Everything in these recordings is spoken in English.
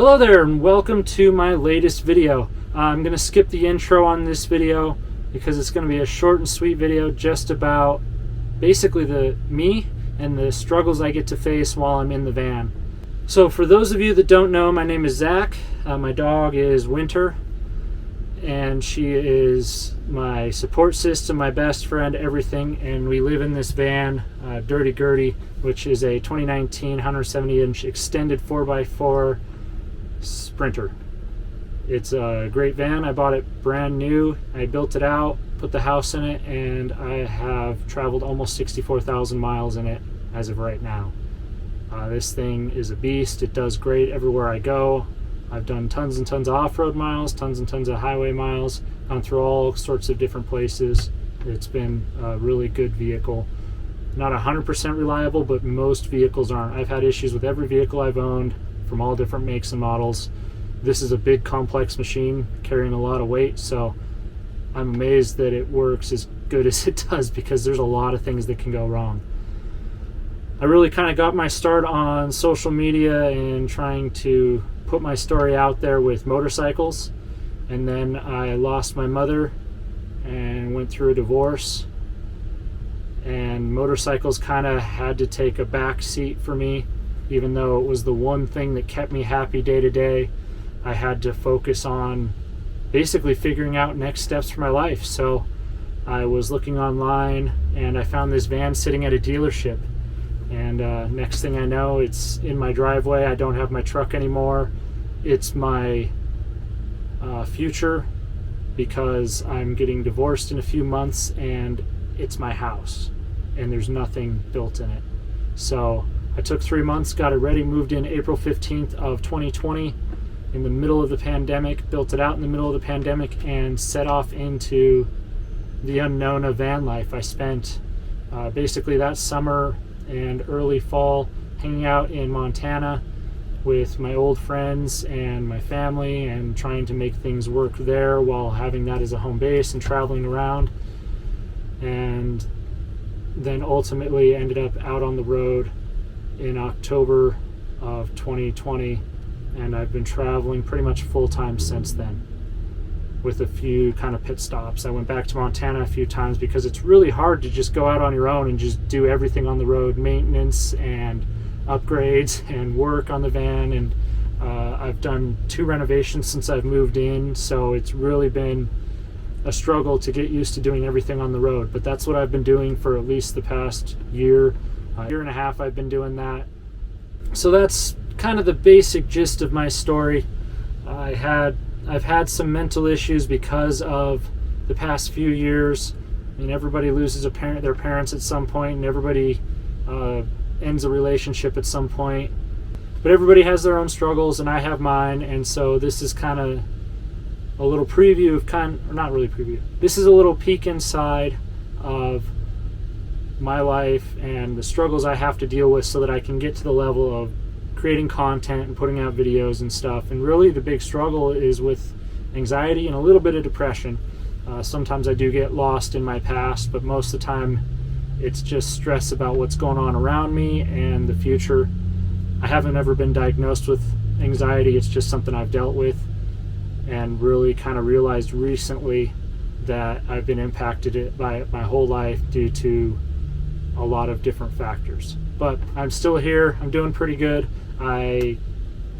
Hello there and welcome to my latest video. I'm going to skip the intro on this video because it's going to be a short and sweet video just about basically me and the struggles I get to face while I'm in the van. So for those of you that don't know, my name is Zach. My dog is Winter and she is my support system, my best friend, everything, and we live in this van, Dirty Gerty, which is a 2019 170-inch extended 4x4 Sprinter. It's a great van. I bought it brand new. I built it out, put the house in it, and I have traveled almost 64,000 miles in it as of right now. This thing is a beast. It does great everywhere I go. I've done tons and tons of off-road miles, tons and tons of highway miles, gone through all sorts of different places. It's been a really good vehicle. Not 100% reliable, but most vehicles aren't. I've had issues with every vehicle I've owned from all different makes and models. This is a big complex machine carrying a lot of weight, so I'm amazed that it works as good as it does because there's a lot of things that can go wrong. I really kind of got my start on social media and trying to put my story out there with motorcycles, and then I lost my mother and went through a divorce, and motorcycles kind of had to take a back seat for me. Even though it was the one thing that kept me happy day to day, I had to focus on basically figuring out next steps for my life. So I was looking online and I found this van sitting at a dealership. And next thing I know, it's in my driveway. I don't have my truck anymore. It's my future because I'm getting divorced in a few months and it's my house and there's nothing built in it. So I took 3 months, got it ready, moved in April 15th of 2020 in the middle of the pandemic, built it out in the middle of the pandemic, and set off into the unknown of van life. I spent basically that summer and early fall hanging out in Montana with my old friends and my family and trying to make things work there while having that as a home base and traveling around. And then ultimately ended up out on the road in October of 2020, and I've been traveling pretty much full-time since then with a few kind of pit stops. I went back to Montana a few times because it's really hard to just go out on your own and just do everything on the road, maintenance and upgrades and work on the van. And I've done 2 renovations since I've moved in, so it's really been a struggle to get used to doing everything on the road. But that's what I've been doing for at least the past year and a half. I've been doing that. So that's kind of the basic gist of my story. I've had some mental issues because of the past few years. I mean, everybody loses their parents at some point, and everybody ends a relationship at some point. But everybody has their own struggles, and I have mine. And so this is kind of a little preview of not really preview. This is a little peek inside of my life and the struggles I have to deal with so that I can get to the level of creating content and putting out videos and stuff. And really the big struggle is with anxiety and a little bit of depression. Sometimes I do get lost in my past, but most of the time it's just stress about what's going on around me and the future. I haven't ever been diagnosed with anxiety. It's just something I've dealt with and really kind of realized recently that I've been impacted by it my whole life due to a lot of different factors. But I'm still here. I'm doing pretty good. I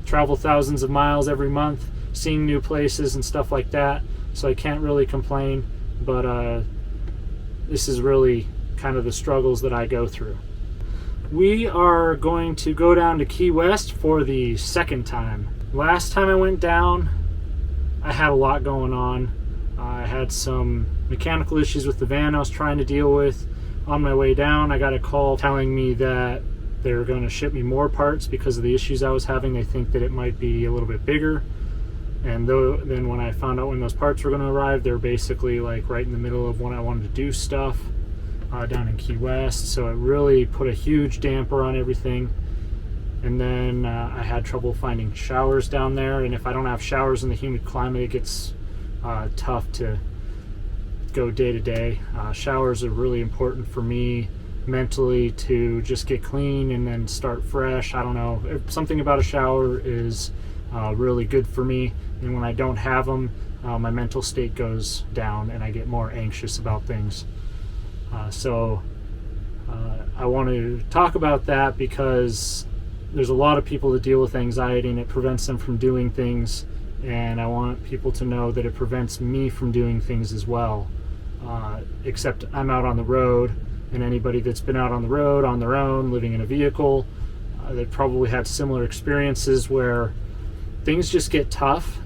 travel thousands of miles every month, seeing new places and stuff like that, so I can't really complain. But this is really kind of the struggles that I go through. We are going to go down to Key West for the second time. Last time I went down, I had a lot going on. I had some mechanical issues with the van I was trying to deal with. On my way down, I got a call telling me that they're going to ship me more parts because of the issues I was having. They think that it might be a little bit bigger. And then when I found out when those parts were going to arrive, they're basically like right in the middle of when I wanted to do stuff down in Key West. So it really put a huge damper on everything. And then I had trouble finding showers down there. And if I don't have showers in the humid climate, it gets tough to go day to day. Showers are really important for me mentally to just get clean and then start fresh. I don't know, something about a shower is really good for me. And when I don't have them, my mental state goes down and I get more anxious about things. So I want to talk about that because there's a lot of people that deal with anxiety and it prevents them from doing things, and I want people to know that it prevents me from doing things as well. Except I'm out on the road, and anybody that's been out on the road on their own, living in a vehicle, that probably had similar experiences where things just get tough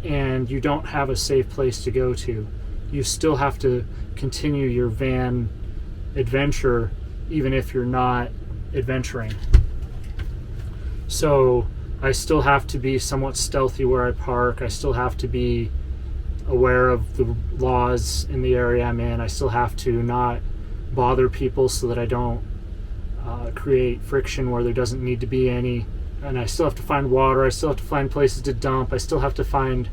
and you don't have a safe place to go to. You still have to continue your van adventure even if you're not adventuring. So I still have to be somewhat stealthy where I park. I still have to be aware of the laws in the area I'm in. I still have to not bother people so that I don't create friction where there doesn't need to be any. And I still have to find water. I still have to find places to dump. I still have to find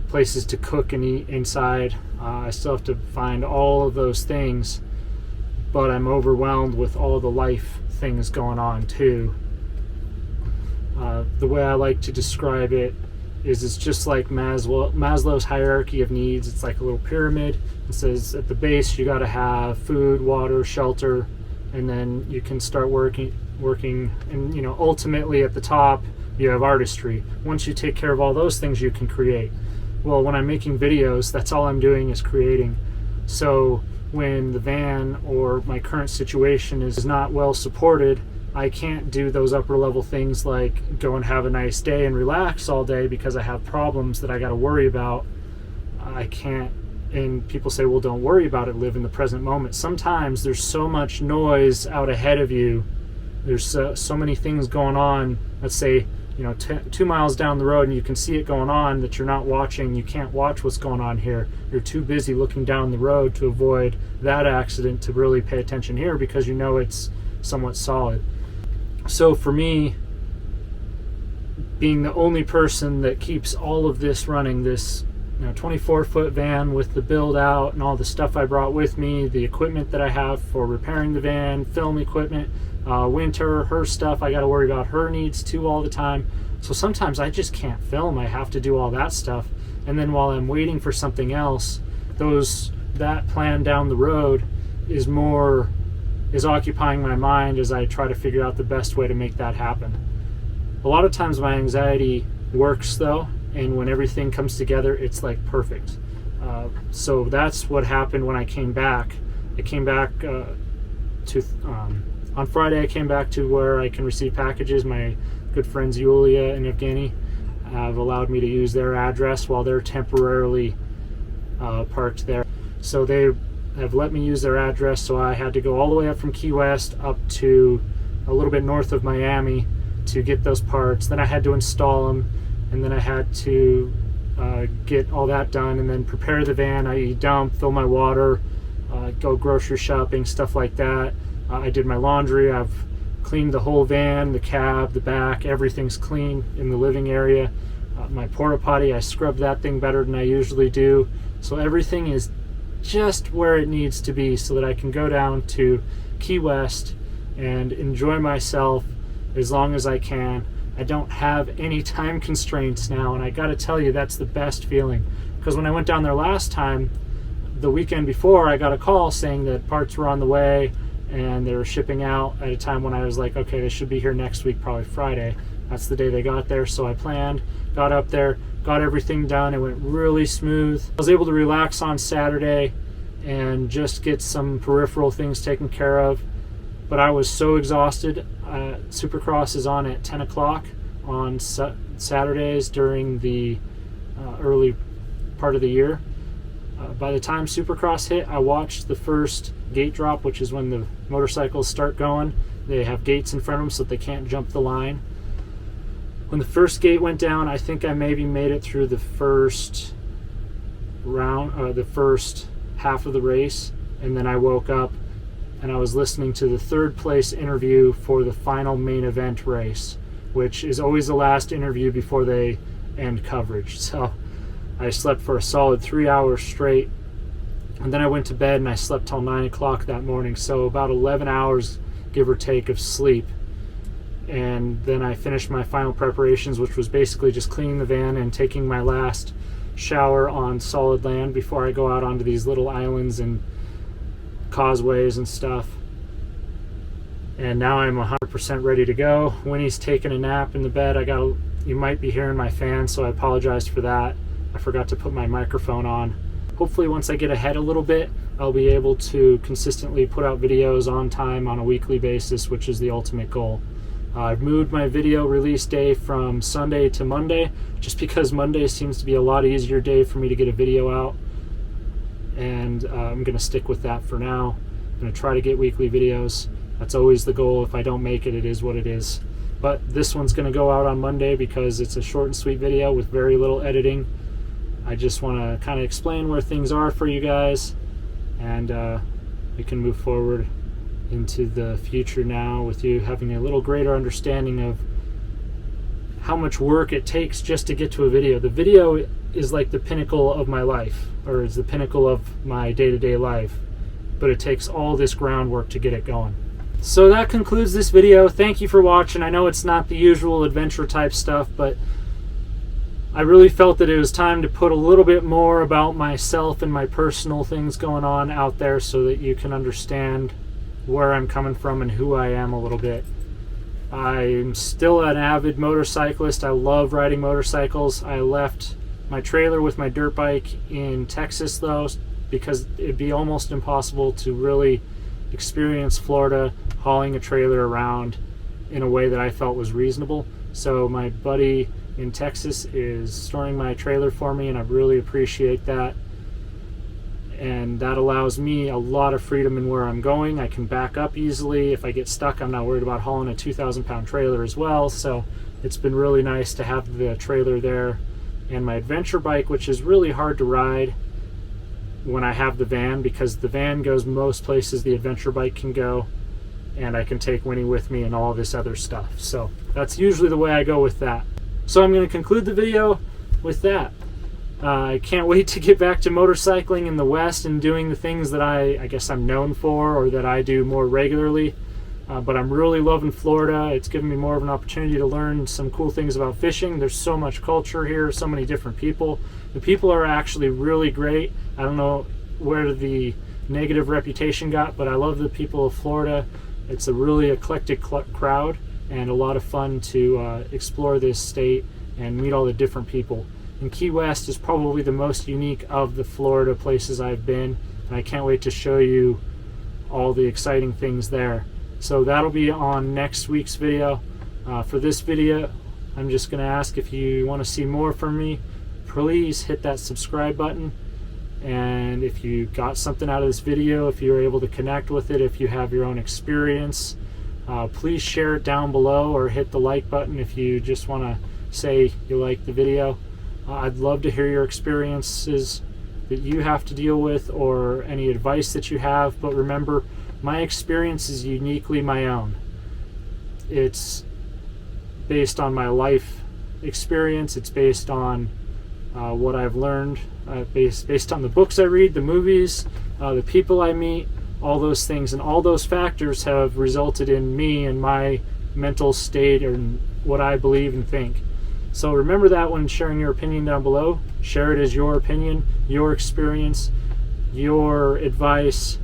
places to cook and eat inside. I still have to find all of those things, but I'm overwhelmed with all the life things going on too. The way I like to describe it is it's just like Maslow's hierarchy of needs. It's like a little pyramid. It says at the base you got to have food, water, shelter, and then you can start working, and ultimately at the top you have artistry. Once you take care of all those things, you can create. Well, when I'm making videos, that's all I'm doing is creating. So when the van or my current situation is not well supported, I can't do those upper level things like go and have a nice day and relax all day because I have problems that I got to worry about. I can't. And people say, well, don't worry about it, live in the present moment. Sometimes there's so much noise out ahead of you. There's so many things going on. Let's say 2 miles down the road and you can see it going on that you're not watching. You can't watch what's going on here. You're too busy looking down the road to avoid that accident to really pay attention here because it's somewhat solid. So for me, being the only person that keeps all of this running, this 24-foot van with the build out and all the stuff I brought with me, the equipment that I have for repairing the van, film equipment, Winter, her stuff, I got to worry about her needs too all the time. So sometimes I just can't film. I have to do all that stuff. And then while I'm waiting for something else, that plan down the road is occupying my mind as I try to figure out the best way to make that happen. A lot of times my anxiety works though, and when everything comes together, it's like perfect. So that's what happened when I came back. I came back on Friday. I came back to where I can receive packages. My good friends Yulia and Evgeny have allowed me to use their address while they're temporarily parked there. So they have let me use their address, so I had to go all the way up from Key West up to a little bit north of Miami to get those parts. Then I had to install them, and then I had to get all that done and then prepare the van, i.e. dump, fill my water, go grocery shopping, stuff like that. I did my laundry. I've cleaned the whole van, the cab, the back, everything's clean in the living area. My porta potty, I scrubbed that thing better than I usually do. So everything is just where it needs to be so that I can go down to Key West and enjoy myself as long as I can. I don't have any time constraints now, and I gotta tell you, that's the best feeling. Because when I went down there last time, the weekend before, I got a call saying that parts were on the way and they were shipping out at a time when I was like, okay, they should be here next week, probably Friday. That's the day they got there. So I planned, got up there, got everything done. It went really smooth. I was able to relax on Saturday and just get some peripheral things taken care of. But I was so exhausted. Supercross is on at 10 o'clock on Saturdays during the early part of the year. By the time Supercross hit, I watched the first gate drop, which is when the motorcycles start going. They have gates in front of them so that they can't jump the line. When the first gate went down, I think I maybe made it through the first round, the first half of the race, and then I woke up and I was listening to the third place interview for the final main event race, which is always the last interview before they end coverage. So I slept for a solid 3 hours straight, and then I went to bed and I slept till 9 o'clock that morning. So about 11 hours, give or take, of sleep. and then I finished my final preparations, which was basically just cleaning the van and taking my last shower on solid land before I go out onto these little islands and causeways and stuff. And now I'm 100% ready to go. Winnie's taking a nap in the bed. You might be hearing my fan, so I apologize for that. I forgot to put my microphone on. Hopefully once I get ahead a little bit, I'll be able to consistently put out videos on time on a weekly basis, which is the ultimate goal. I've moved my video release day from Sunday to Monday, just because Monday seems to be a lot easier day for me to get a video out. And I'm going to stick with that for now. I'm going to try to get weekly videos. That's always the goal. If I don't make it, it is what it is. But this one's going to go out on Monday because it's a short and sweet video with very little editing. I just want to kind of explain where things are for you guys, and we can move forward into the future now with you having a little greater understanding of how much work it takes just to get to a video. The video is like the pinnacle of my life, or is the pinnacle of my day-to-day life, but it takes all this groundwork to get it going. So that concludes this video. Thank you for watching. I know it's not the usual adventure type stuff, but I really felt that it was time to put a little bit more about myself and my personal things going on out there so that you can understand where I'm coming from and who I am a little bit. I'm still an avid motorcyclist. I love riding motorcycles. I left my trailer with my dirt bike in Texas though, because it'd be almost impossible to really experience Florida hauling a trailer around in a way that I felt was reasonable. So my buddy in Texas is storing my trailer for me, and I really appreciate that. And that allows me a lot of freedom in where I'm going. I can back up easily. If I get stuck, I'm not worried about hauling a 2,000-pound trailer as well. So it's been really nice to have the trailer there. And my adventure bike, which is really hard to ride when I have the van, because the van goes most places the adventure bike can go, and I can take Winnie with me and all this other stuff. So that's usually the way I go with that. So I'm going to conclude the video with that. I can't wait to get back to motorcycling in the West and doing the things that I guess I'm known for, or that I do more regularly. But I'm really loving Florida. It's given me more of an opportunity to learn some cool things about fishing. There's so much culture here, so many different people. The people are actually really great. I don't know where the negative reputation got, but I love the people of Florida. It's a really eclectic crowd and a lot of fun to explore this state and meet all the different people. And Key West is probably the most unique of the Florida places I've been, and I can't wait to show you all the exciting things there. So that'll be on next week's video. For this video, I'm just going to ask, if you want to see more from me, please hit that subscribe button. And if you got something out of this video, if you were able to connect with it, if you have your own experience, please share it down below, or hit the like button if you just want to say you like the video. I'd love to hear your experiences that you have to deal with, or any advice that you have. But remember, my experience is uniquely my own. It's based on my life experience. It's based on what I've learned, based on the books I read, the movies, the people I meet, all those things. And all those factors have resulted in me and my mental state and what I believe and think. So remember that when sharing your opinion down below. Share it as your opinion, your experience, your advice,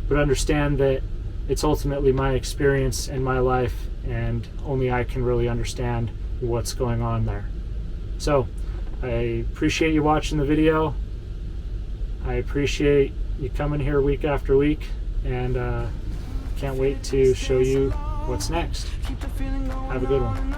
but understand that it's ultimately my experience and my life, and only I can really understand what's going on there. So I appreciate you watching the video. I appreciate you coming here week after week, and can't wait to show you what's next. Have a good one.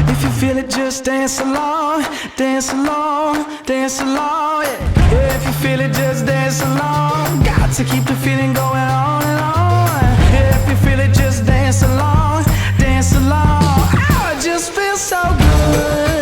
If you feel it, just dance along, dance along, dance along, yeah. Yeah, if you feel it, just dance along. Got to keep the feeling going on and on. Yeah, if you feel it, just dance along, dance along. Oh, it just feels so good.